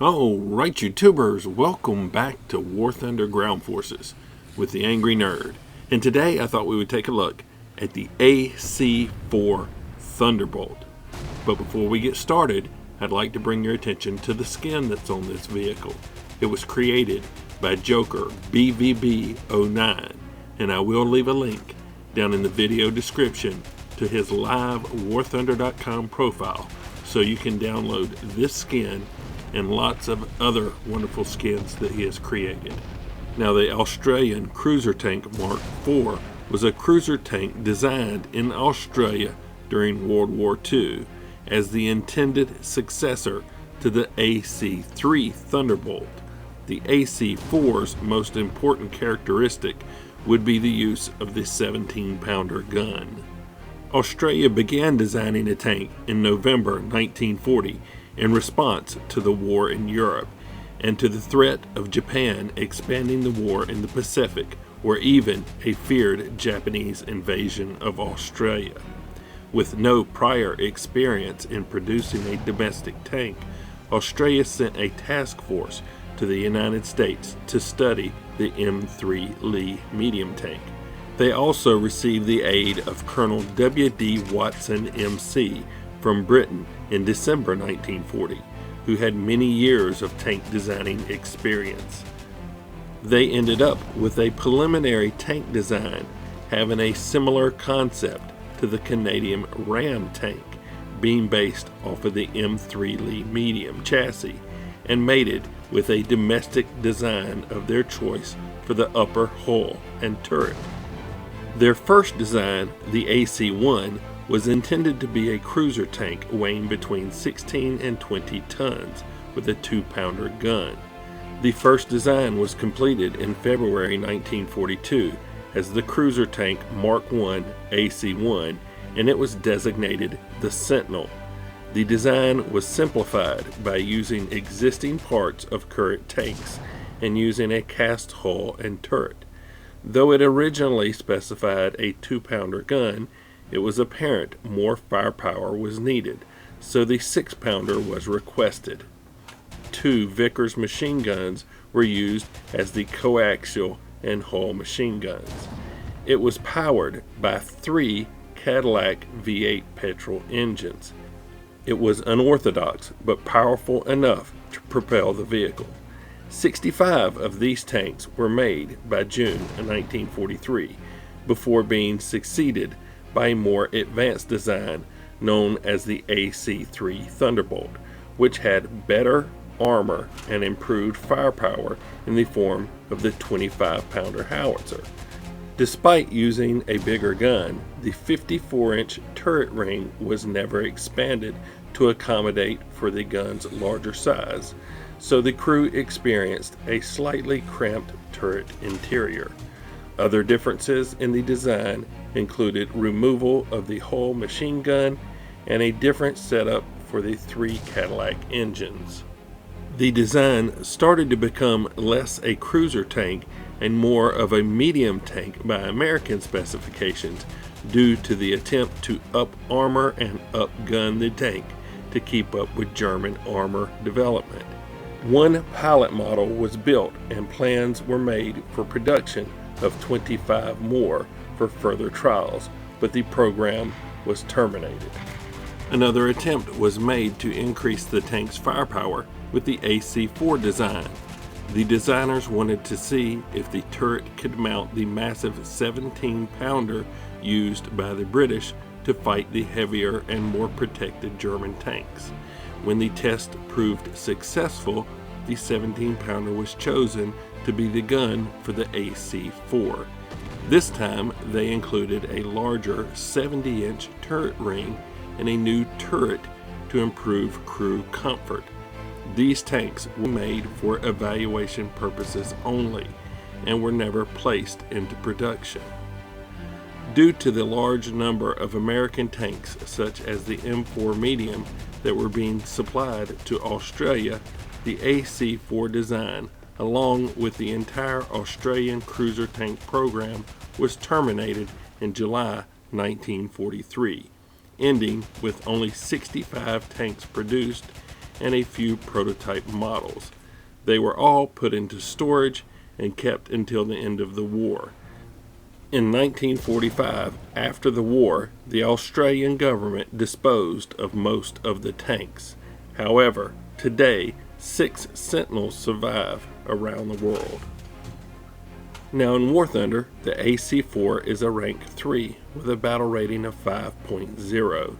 Alright, YouTubers, welcome back to War Thunder Ground Forces with the Angry Nerd. And today I thought we would take a look at the AC4 Thunderbolt. But before we get started, I'd like to bring your attention to the skin that's on this vehicle. It was created by Joker BVB09, and I will leave a link down in the video description to his live warthunder.com profile so you can download this skin and lots of other wonderful skins that he has created. Now, the Australian cruiser tank Mark IV was a cruiser tank designed in Australia during World War II as the intended successor to the AC3 Thunderbolt. The AC4's most important characteristic would be the use of the 17-pounder gun. Australia began designing a tank in November 1940 in response to the war in Europe and to the threat of Japan expanding the war in the Pacific, or even a feared Japanese invasion of Australia. With no prior experience in producing a domestic tank, Australia sent a task force to the United States to study the M3 Lee medium tank. They also received the aid of Colonel W.D. Watson MC from Britain in December 1940, who had many years of tank designing experience. They ended up with a preliminary tank design having a similar concept to the Canadian Ram tank, being based off of the M3 Lee medium chassis, and mated with a domestic design of their choice for the upper hull and turret. Their first design, the AC1, was intended to be a cruiser tank weighing between 16 and 20 tons with a 2-pounder gun. The first design was completed in February 1942 as the cruiser tank Mark I AC1, and it was designated the Sentinel. The design was simplified by using existing parts of current tanks and using a cast hull and turret. Though it originally specified a 2-pounder gun, it was apparent more firepower was needed, so the 6-pounder was requested. 2 Vickers machine guns were used as the coaxial and hull machine guns. It was powered by 3 Cadillac V8 petrol engines. It was unorthodox but powerful enough to propel the vehicle. 65 of these tanks were made by June 1943 before being succeeded by a more advanced design known as the AC3 Thunderbolt, which had better armor and improved firepower in the form of the 25-pounder howitzer. Despite using a bigger gun, the 54-inch turret ring was never expanded to accommodate for the gun's larger size, so the crew experienced a slightly cramped turret interior. Other differences in the design included removal of the hull machine gun and a different setup for the 3 Cadillac engines. The design started to become less a cruiser tank and more of a medium tank by American specifications due to the attempt to up-armor and up-gun the tank to keep up with German armor development. 1 pilot model was built and plans were made for production of 25 more for further trials, but the program was terminated. Another attempt was made to increase the tank's firepower with the AC4 design. The designers wanted to see if the turret could mount the massive 17-pounder used by the British to fight the heavier and more protected German tanks. When the test proved successful, the 17-pounder was chosen to be the gun for the AC4. This time, they included a larger 70-inch turret ring and a new turret to improve crew comfort. These tanks were made for evaluation purposes only and were never placed into production. Due to the large number of American tanks, such as the M4 medium, that were being supplied to Australia, the AC4 design, along with the entire Australian cruiser tank program, was terminated in July 1943, ending with only 65 tanks produced and a few prototype models. They were all put into storage and kept until the end of the war. In 1945, after the war, the Australian government disposed of most of the tanks. However, today, 6 Sentinels survive around the world. Now in War Thunder, the AC4 is a rank 3 with a battle rating of 5.0.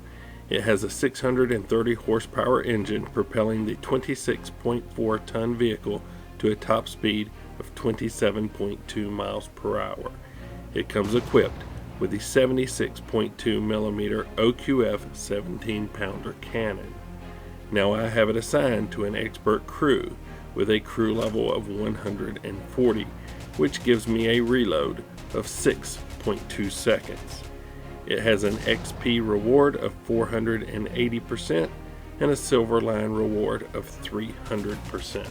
It has a 630 horsepower engine propelling the 26.4 ton vehicle to a top speed of 27.2 miles per hour. It comes equipped with the 76.2 millimeter OQF 17-pounder cannon. Now I have it assigned to an expert crew with a crew level of 140, which gives me a reload of 6.2 seconds. It has an XP reward of 480% and a silver line reward of 300%.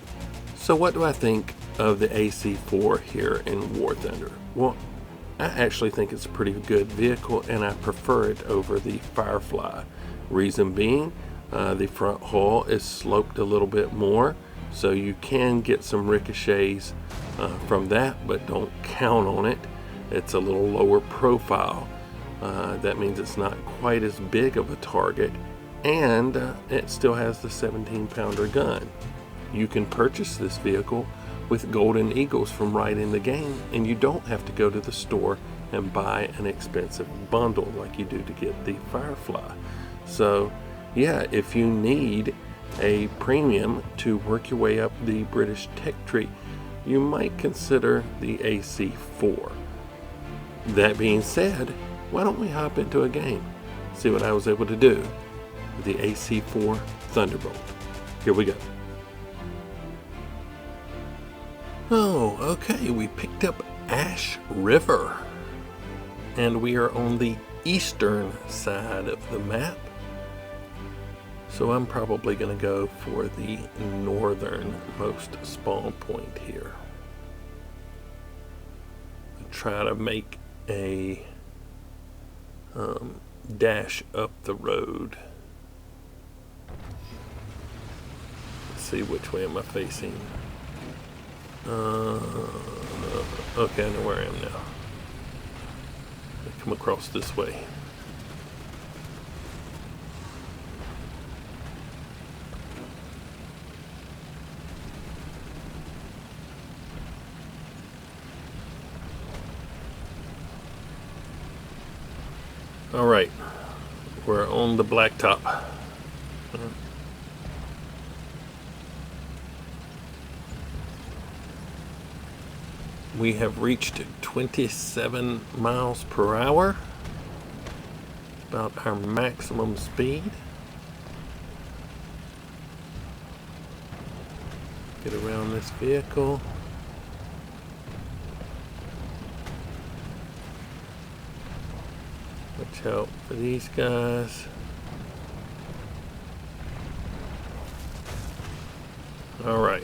So what do I think of the AC4 here in War Thunder? Well, I actually think it's a pretty good vehicle, and I prefer it over the Firefly. Reason being, the front hull is sloped a little bit more, so you can get some ricochets from that, but don't count on it. It's a little lower profile. That means it's not quite as big of a target, and it still has the 17-pounder gun. You can purchase this vehicle with Golden Eagles from right in the game, and you don't have to go to the store and buy an expensive bundle like you do to get the Firefly. So yeah, if you need a premium to work your way up the British tech tree, you might consider the AC4. That being said, why don't we hop into a game, see what I was able to do with the AC4 Thunderbolt. Here we go. Oh, okay, we picked up Ash River, and we are on the eastern side of the map. So I'm probably going to go for the northernmost spawn point here. Try to make a dash up the road. Let's see, which way am I facing? Okay, I know where I am now. I come across this way. All right, we're on the blacktop. We have reached 27 miles per hour, about our maximum speed. Get around this vehicle. Watch out for these guys. All right.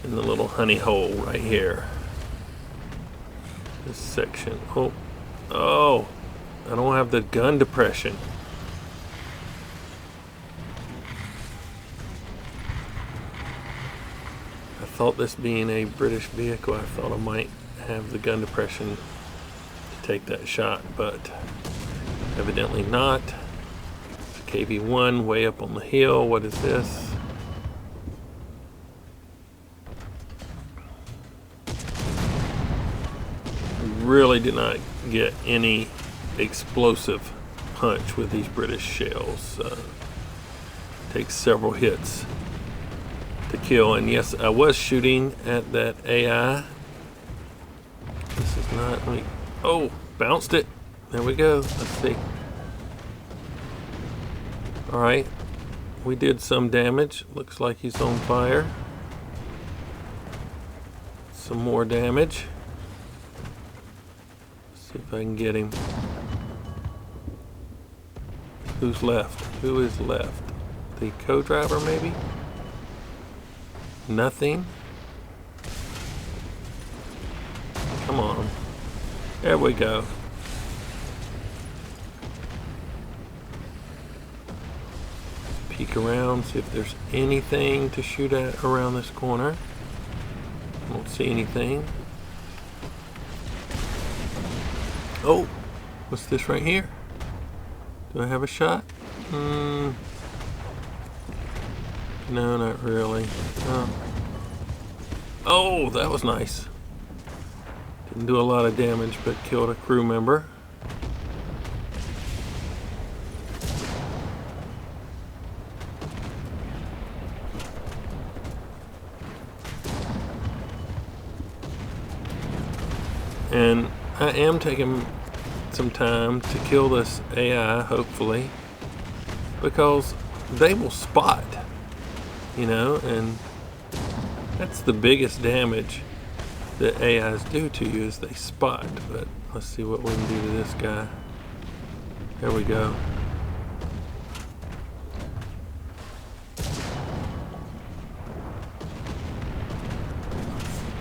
In the little honey hole right here. This section. Oh, I don't have the gun depression. I thought, this being a British vehicle, I thought I might have the gun depression to take that shot, but evidently not. KV-1 way up on the hill. What is this? Really did not get any explosive punch with these British shells. Takes several hits to kill, and yes, I was shooting at that AI. This is not like, oh, bounced it. There we go. Let's see. All right, we did some damage. Looks like he's on fire. Some more damage. See if I can get him. Who's left? Who is left? The co-driver, maybe? Nothing? Come on. There we go. Peek around, see if there's anything to shoot at around this corner. Don't see anything. Oh, what's this right here? Do I have a shot? No, not really. Oh, that was nice. Didn't do a lot of damage, but killed a crew member. And I am taking some time to kill this AI, hopefully, because they will spot, you know, and that's the biggest damage that AIs do to you, is they spot. But let's see what we can do to this guy. There we go.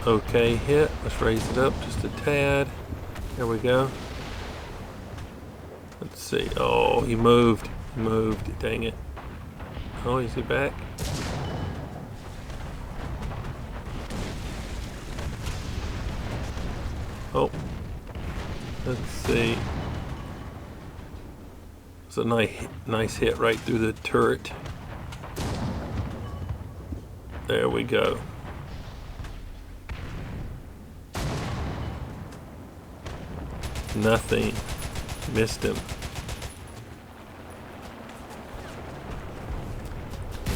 Okay hit. Let's raise it up just a tad. There we go. Let's see. Oh, he moved. He moved. Dang it. Oh, is he back? Oh. Let's see. It's a nice hit right through the turret. There we go. Nothing. Missed him.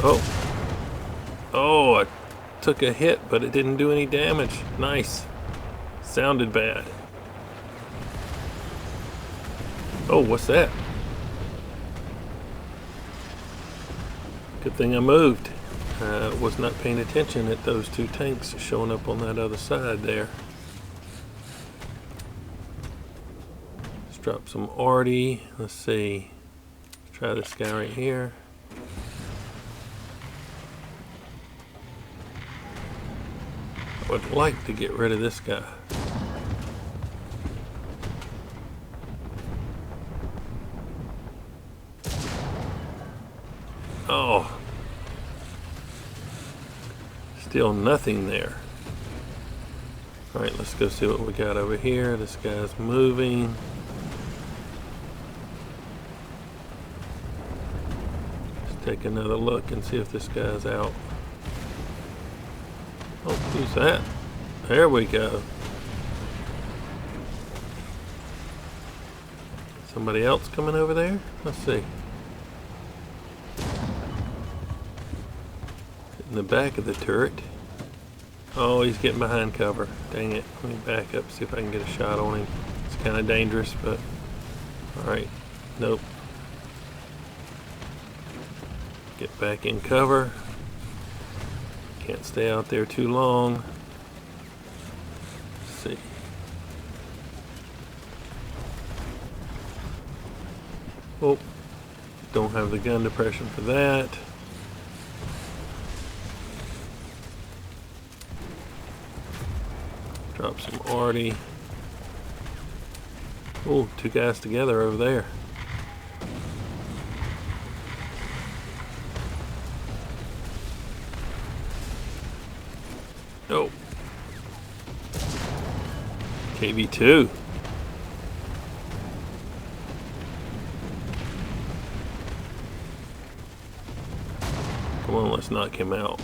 Oh. Oh, I took a hit, but it didn't do any damage. Nice. Sounded bad. Oh, what's that? Good thing I moved. Was not paying attention at those two tanks showing up on that other side there. Let's drop some arty. Let's see. Let's try this guy right here. I would like to get rid of this guy. Oh. Still nothing there. Alright, let's go see what we got over here. This guy's moving. Let's take another look and see if this guy's out. Oh, who's that? There we go. Somebody else coming over there? Let's see. In the back of the turret. Oh, he's getting behind cover. Dang it. Let me back up, see if I can get a shot on him. It's kind of dangerous, but alright. Nope. Get back in cover. Can't stay out there too long. Let's see. Oh, don't have the gun depression for that. Drop some arty. Oh, two guys together over there. Oh. KV2. Come on, let's knock him out.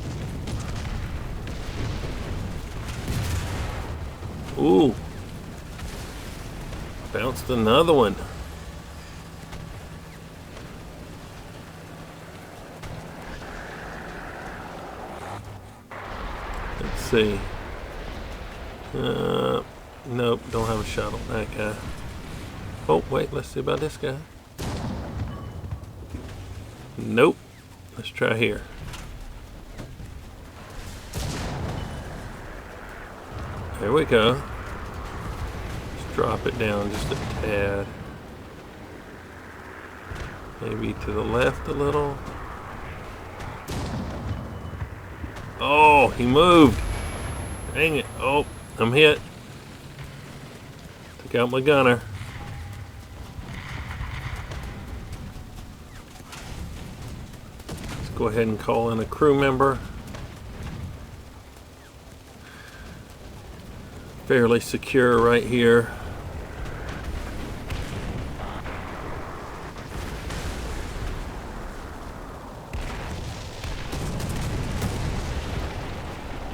Ooh. Bounced another one. Let's see. Nope, don't have a shot on that guy. Oh, wait, let's see about this guy. Nope. Let's try here. There we go. Let's drop it down just a tad. Maybe to the left a little. Oh, he moved. Dang it. Oh, I'm hit. Took out my gunner. go ahead and call in a crew member. Fairly secure right here.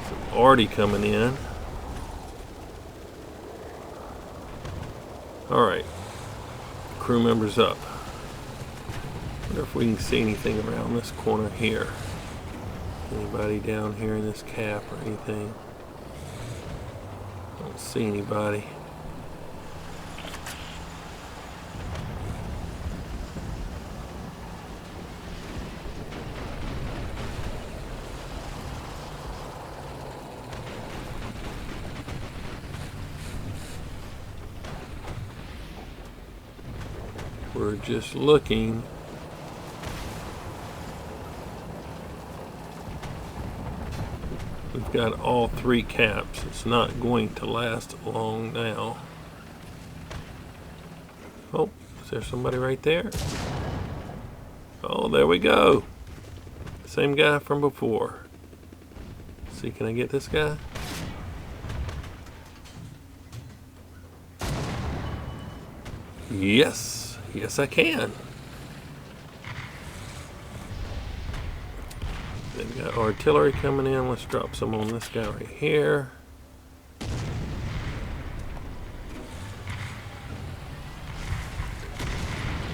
Some arty coming in. Alright, crew members up. Wonder if we can see anything around this corner here. Anybody down here in this cap or anything? Don't see anybody. We're just looking. We've got all 3 caps. It's not going to last long now. Oh, is there somebody right there? Oh, there we go. Same guy from before. Let's see, can I get this guy? Yes, yes I can. They've got artillery coming in. Let's drop some on this guy right here.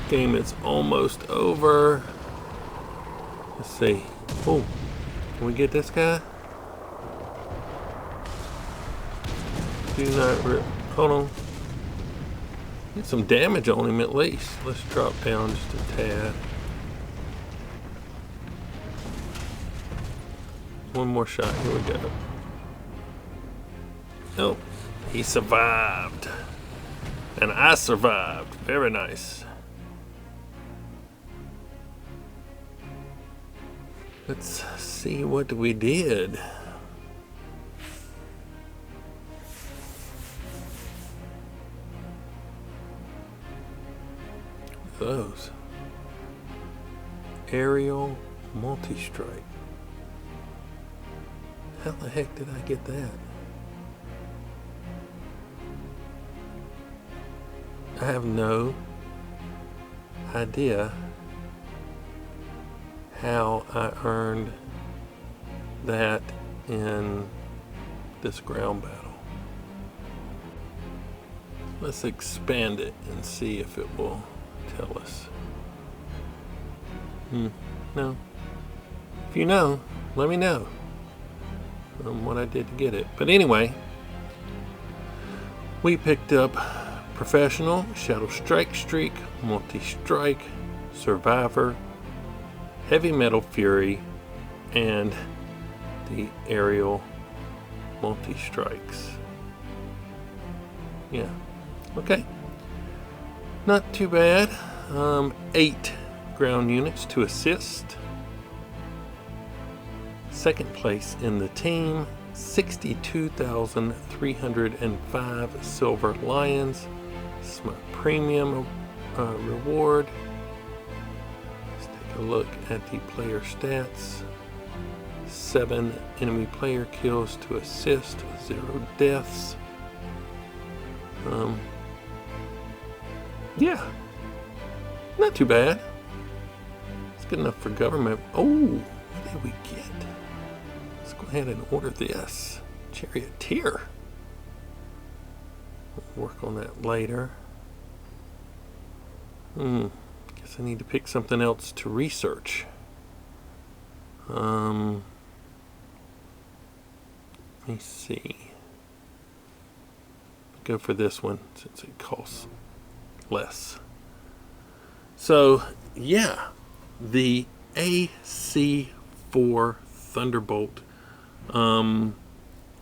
Game is almost over. Let's see. Oh, can we get this guy? Do not rip. Hold on. Get some damage on him at least. Let's drop down just a tad. One more shot. Here we go. Oh, he survived. And I survived. Very nice. Let's see what we did. Those. Aerial multi-strike. How the heck did I get that? I have no idea how I earned that in this ground battle. Let's expand it and see if it will tell us. No. If you know, let me know what I did to get it. But anyway, we picked up Professional, Shadow Strike Streak, Multi-Strike, Survivor, Heavy Metal Fury, and the Aerial Multi-Strikes. Yeah, okay. Not too bad. 8 ground units to assist. Second place in the team, 62,305 Silver Lions. This is my premium reward. Let's take a look at the player stats. 7 enemy player kills to assist, 0 deaths. Yeah, not too bad. It's good enough for government. Oh, what did we get? Let's go ahead and order this. Charioteer. We'll work on that later. Guess I need to pick something else to research. Let me see. Go for this one since it costs less. So yeah, the AC4 Thunderbolt.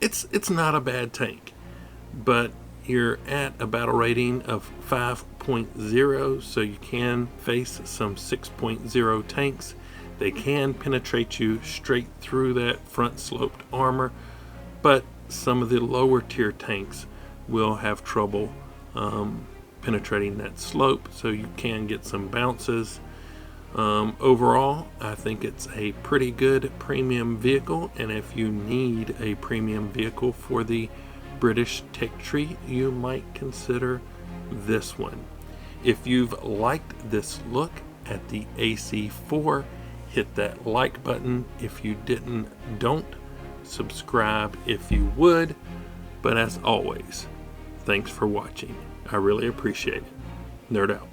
It's not a bad tank, but you're at a battle rating of 5.0, so you can face some 6.0 tanks. They can penetrate you straight through that front sloped armor, but some of the lower tier tanks will have trouble penetrating that slope, so you can get some bounces. Overall, I think it's a pretty good premium vehicle, and if you need a premium vehicle for the British tech tree, you might consider this one. If you've liked this look at the AC4, hit that like button. If you didn't, don't. Subscribe if you would. But as always, thanks for watching. I really appreciate it. Nerd out.